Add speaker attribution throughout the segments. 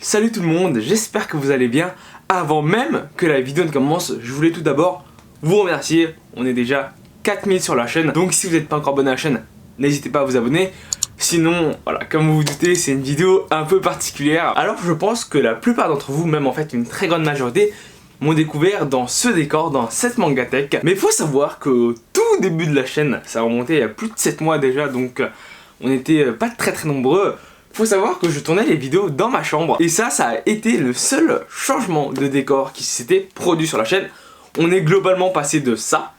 Speaker 1: Salut tout le monde, j'espère que vous allez bien. Avant même que la vidéo ne commence, je voulais tout d'abord vous remercier. On est déjà 4000 sur la chaîne, donc si vous n'êtes pas encore abonné à la chaîne, n'hésitez pas à vous abonner. Sinon, voilà, comme vous vous doutez, c'est une vidéo un peu particulière. Alors je pense que la plupart d'entre vous, même en fait une très grande majorité, m'ont découvert dans ce décor, dans cette Mangatech. Mais il faut savoir qu'au tout début de la chaîne, ça a remonté il y a plus de 7 mois déjà, donc on n'était pas très nombreux. Faut savoir que je tournais les vidéos dans ma chambre et ça a été le seul changement de décor qui s'était produit sur la chaîne. On est globalement passé de ça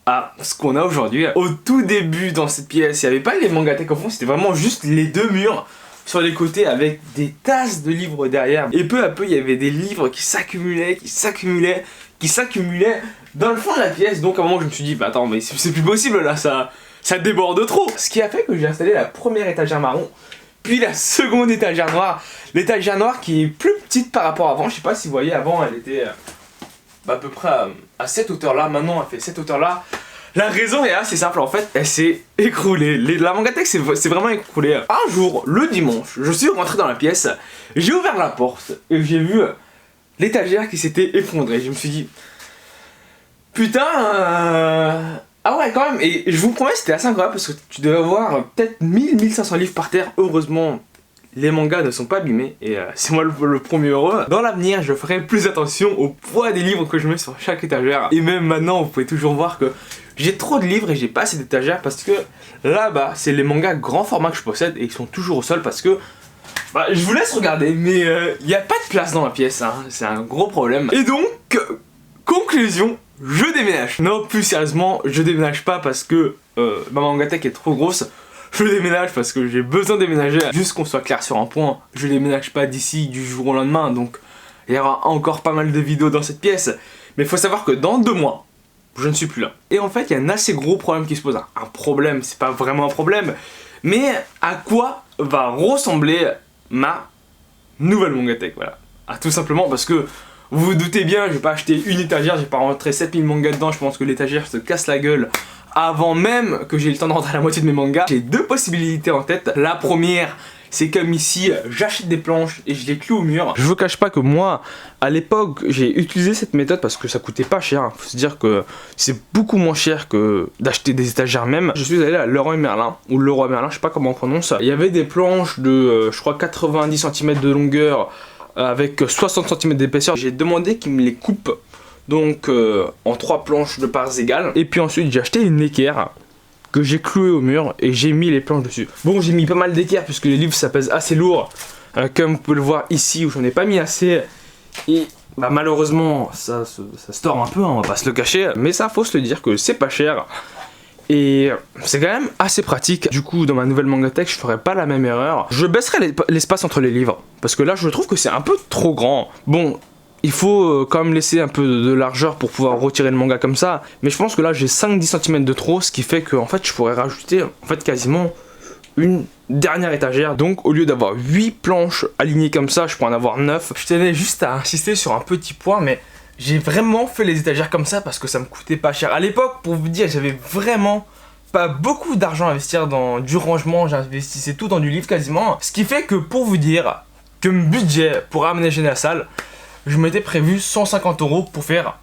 Speaker 1: à ce qu'on a aujourd'hui. Au tout début dans cette pièce, il n'y avait pas les Mangatech au fond, c'était vraiment juste les deux murs sur les côtés avec des tasses de livres derrière. Et peu à peu, il y avait des livres qui s'accumulaient, dans le fond de la pièce. Donc à un moment, je me suis dit, bah attends, mais c'est plus possible là, ça déborde trop. Ce qui a fait que j'ai installé la première étagère marron, puis la seconde étagère noire. L'étagère noire qui est plus petite par rapport à avant. Je sais pas si vous voyez, avant elle était à peu près à cette hauteur là. Maintenant elle fait cette hauteur là. La raison est assez simple en fait, elle s'est écroulée. La Mangatech c'est vraiment écroulée. Un jour, le dimanche, je suis rentré dans la pièce, j'ai ouvert la porte et j'ai vu l'étagère qui s'était effondrée. Je me suis dit, putain, ah ouais quand même, et je vous promets c'était assez incroyable parce que tu devais avoir peut-être 1000-1500 livres par terre. Heureusement les mangas ne sont pas abîmés et c'est moi le premier heureux. Dans l'avenir je ferai plus attention au poids des livres que je mets sur chaque étagère. Et même maintenant vous pouvez toujours voir que j'ai trop de livres et j'ai pas assez d'étagères parce que là-bas c'est les mangas grand format que je possède et ils sont toujours au sol parce que je vous laisse regarder mais il n'y a pas de place dans la pièce hein. C'est un gros problème. Et donc conclusion, je déménage. Non, plus sérieusement, je déménage pas parce que ma Mangatech est trop grosse. Je déménage parce que j'ai besoin de déménager. Juste qu'on soit clair sur un point, je déménage pas d'ici du jour au lendemain. Donc il y aura encore pas mal de vidéos dans cette pièce. Mais il faut savoir que dans 2 mois, je ne suis plus là. Et en fait, il y a un assez gros problème qui se pose. Un problème, c'est pas vraiment un problème. Mais à quoi va ressembler ma nouvelle Mangatech? Voilà. Tout simplement parce que vous vous doutez bien, je vais pas acheter une étagère, j'ai pas rentré 7000 mangas dedans, je pense que l'étagère se casse la gueule avant même que j'ai eu le temps de rentrer la moitié de mes mangas. J'ai 2 possibilités en tête. La première, c'est comme ici, j'achète des planches et je les cloue au mur. Je vous cache pas que moi, à l'époque, j'ai utilisé cette méthode parce que ça coûtait pas cher. Faut se dire que c'est beaucoup moins cher que d'acheter des étagères même. Je suis allé à Leroy Merlin, ou Leroy Merlin, je sais pas comment on prononce. Il y avait des planches de, je crois, 90 cm de longueur, avec 60 cm d'épaisseur. J'ai demandé qu'ils me les coupent donc en 3 planches de parts égales. Et puis ensuite j'ai acheté une équerre que j'ai clouée au mur et j'ai mis les planches dessus. Bon, j'ai mis pas mal d'équerre puisque les livres ça pèse assez lourd, comme vous pouvez le voir ici où j'en ai pas mis assez. Et malheureusement ça se tord un peu, hein, on va pas se le cacher. Mais ça faut se le dire que c'est pas cher. Et c'est quand même assez pratique. Du coup dans ma nouvelle Mangatech je ferai pas la même erreur. Je baisserai l'espace entre les livres parce que là je trouve que c'est un peu trop grand. Bon, il faut quand même laisser un peu de largeur pour pouvoir retirer le manga comme ça. Mais je pense que là j'ai 5-10 cm de trop, ce qui fait que en fait je pourrais rajouter en fait quasiment une dernière étagère. Donc au lieu d'avoir 8 planches alignées comme ça, je pourrais en avoir 9. Je tenais juste à insister sur un petit point, mais j'ai vraiment fait les étagères comme ça parce que ça me coûtait pas cher. À l'époque, pour vous dire, j'avais vraiment pas beaucoup d'argent à investir dans du rangement, j'investissais tout dans du livre quasiment. Ce qui fait que pour vous dire que mon budget pour aménager la salle, je m'étais prévu 150 € pour faire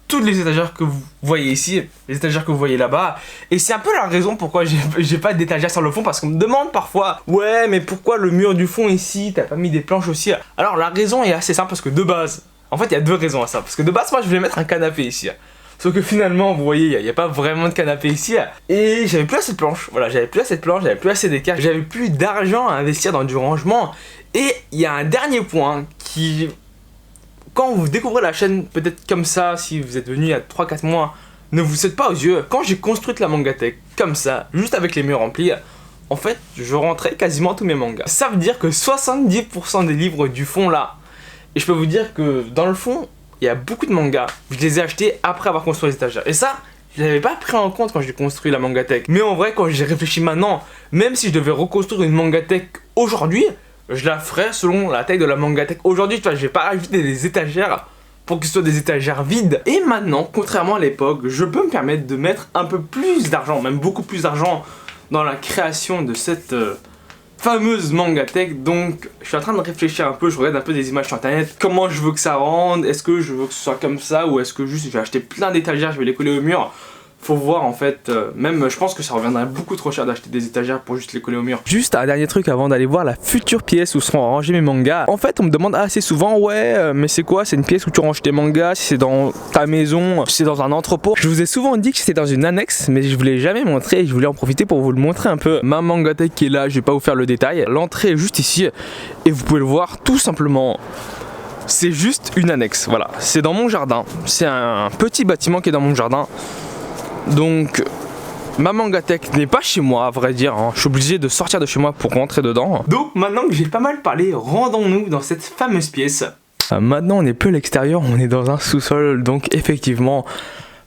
Speaker 1: toutes les étagères que vous voyez ici, les étagères que vous voyez là-bas. Et c'est un peu la raison pourquoi j'ai pas d'étagères sur le fond, parce qu'on me demande parfois, ouais mais pourquoi le mur du fond ici, t'as pas mis des planches aussi? Alors la raison est assez simple parce que de base, en fait il y a 2 raisons à ça. Parce que de base moi je voulais mettre un canapé ici. Sauf que finalement, vous voyez, il n'y a pas vraiment de canapé ici. Et j'avais plus assez de planches. Voilà, j'avais plus assez de planches, j'avais plus assez d'écart. J'avais plus d'argent à investir dans du rangement. Et il y a un dernier point qui... Quand vous découvrez la chaîne, peut-être comme ça, si vous êtes venu il y a 3-4 mois, ne vous sautez pas aux yeux. Quand j'ai construit la Mangatech, comme ça, juste avec les murs remplis, en fait, je rentrais quasiment tous mes mangas. Ça veut dire que 70% des livres du fond là, et je peux vous dire que dans le fond, il y a beaucoup de mangas, je les ai achetés après avoir construit les étagères. Et ça, je l'avais pas pris en compte quand j'ai construit la Mangatech. Mais en vrai, quand j'ai réfléchi maintenant, même si je devais reconstruire une Mangatech aujourd'hui, je la ferais selon la taille de la Mangatech aujourd'hui. Tu vois, je vais pas rajouter des étagères pour que ce soit des étagères vides. Et maintenant, contrairement à l'époque, je peux me permettre de mettre un peu plus d'argent, même beaucoup plus d'argent dans la création de cette fameuse Mangatech. Donc je suis en train de réfléchir un peu, je regarde un peu des images sur internet, comment je veux que ça rende, est-ce que je veux que ce soit comme ça ou est-ce que juste je vais acheter plein d'étagères, je vais les coller au mur. Faut voir en fait, même je pense que ça reviendrait beaucoup trop cher d'acheter des étagères pour juste les coller au mur. Juste un dernier truc avant d'aller voir la future pièce où seront rangés mes mangas. En fait on me demande assez souvent, ouais mais c'est quoi, c'est une pièce où tu ranges tes mangas, si c'est dans ta maison, si c'est dans un entrepôt. Je vous ai souvent dit que c'était dans une annexe mais je vous l'ai jamais montré et je voulais en profiter pour vous le montrer un peu. Ma Mangatech qui est là, je vais pas vous faire le détail. L'entrée est juste ici et vous pouvez le voir tout simplement. C'est juste une annexe, voilà, c'est dans mon jardin, c'est un petit bâtiment qui est dans mon jardin. Donc ma Mangatech n'est pas chez moi à vrai dire, hein. Je suis obligé de sortir de chez moi pour rentrer dedans. Donc maintenant que j'ai pas mal parlé, rendons-nous dans cette fameuse pièce. Maintenant on n'est plus à l'extérieur, on est dans un sous-sol, donc effectivement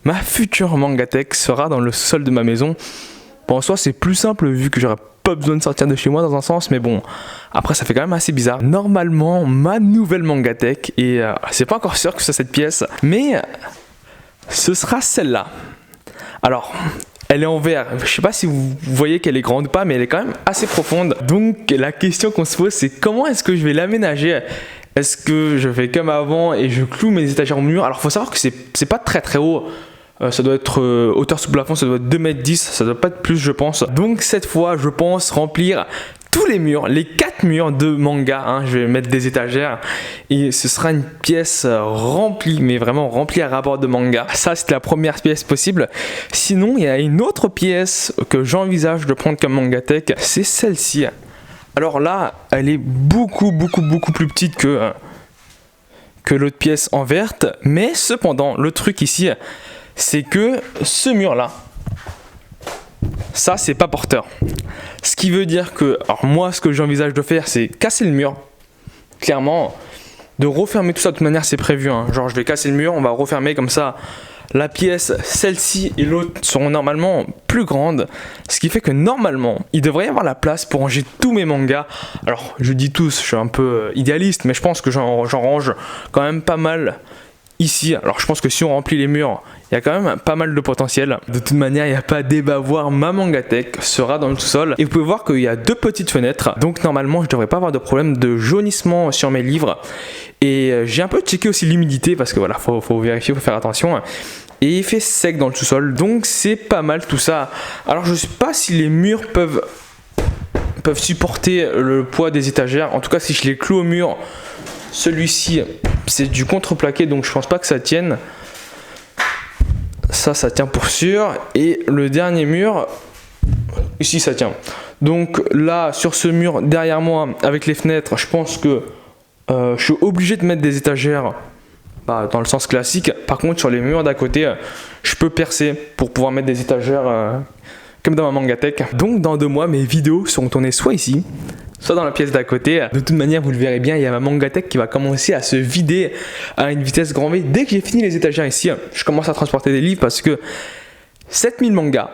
Speaker 1: ma future Mangatech sera dans le sous-sol de ma maison. Bon en soi c'est plus simple vu que j'aurais pas besoin de sortir de chez moi dans un sens, mais bon après ça fait quand même assez bizarre. Normalement ma nouvelle Mangatech, et c'est pas encore sûr que c'est cette pièce, mais ce sera celle-là. Alors, elle est en verre, je sais pas si vous voyez qu'elle est grande ou pas, mais elle est quand même assez profonde. Donc la question qu'on se pose c'est comment est-ce que je vais l'aménager? Est-ce que je fais comme avant et je cloue mes étagères au mur? Alors faut savoir que c'est pas très haut, ça doit être hauteur sous plafond, ça doit être 2,10 m, ça doit pas être plus je pense. Donc cette fois je pense remplir tous les murs, les 4 murs de manga, hein, je vais mettre des étagères et ce sera une pièce remplie, mais vraiment remplie à rapport de manga. Ça c'est la première pièce possible. Sinon il y a une autre pièce que j'envisage de prendre comme Mangatech, c'est celle-ci. Alors là elle est beaucoup plus petite que l'autre pièce en verte, mais cependant le truc ici c'est que ce mur là, ça c'est pas porteur. Ce qui veut dire que, alors moi ce que j'envisage de faire c'est casser le mur, clairement, de refermer tout ça de toute manière c'est prévu, hein. Genre je vais casser le mur, on va refermer comme ça, la pièce, celle-ci et l'autre seront normalement plus grandes, ce qui fait que normalement il devrait y avoir la place pour ranger tous mes mangas. Alors je dis tous, je suis un peu idéaliste mais je pense que j'en range quand même pas mal ici. Alors je pense que si on remplit les murs, il y a quand même pas mal de potentiel. De toute manière, il n'y a pas débat à voir, ma Mangatech sera dans le sous-sol. Et vous pouvez voir qu'il y a 2 petites fenêtres. Donc normalement, je ne devrais pas avoir de problème de jaunissement sur mes livres. Et j'ai un peu checké aussi l'humidité parce que voilà, faut vérifier, faut faire attention. Et il fait sec dans le sous-sol, donc c'est pas mal tout ça. Alors je sais pas si les murs peuvent supporter le poids des étagères. En tout cas, si je les cloue au mur, celui-ci c'est du contreplaqué donc je pense pas que ça tienne. Ça tient pour sûr. Et le dernier mur ici ça tient. Donc là sur ce mur derrière moi avec les fenêtres, je pense que je suis obligé de mettre des étagères dans le sens classique. Par contre sur les murs d'à côté je peux percer pour pouvoir mettre des étagères comme dans ma Mangatech. Donc dans 2 mois mes vidéos seront tournées soit ici, soit dans la pièce d'à côté. De toute manière, vous le verrez bien, il y a ma Mangatech qui va commencer à se vider à une vitesse grand V. Dès que j'ai fini les étagères ici, je commence à transporter des livres parce que 7000 mangas,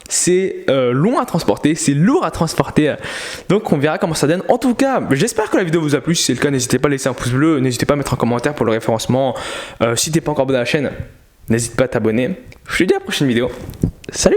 Speaker 1: c'est long à transporter, c'est lourd à transporter. Donc on verra comment ça donne. En tout cas, j'espère que la vidéo vous a plu. Si c'est le cas, n'hésitez pas à laisser un pouce bleu, n'hésitez pas à mettre un commentaire pour le référencement. Si t'es pas encore abonné à la chaîne, n'hésite pas à t'abonner. Je te dis à la prochaine vidéo. Salut!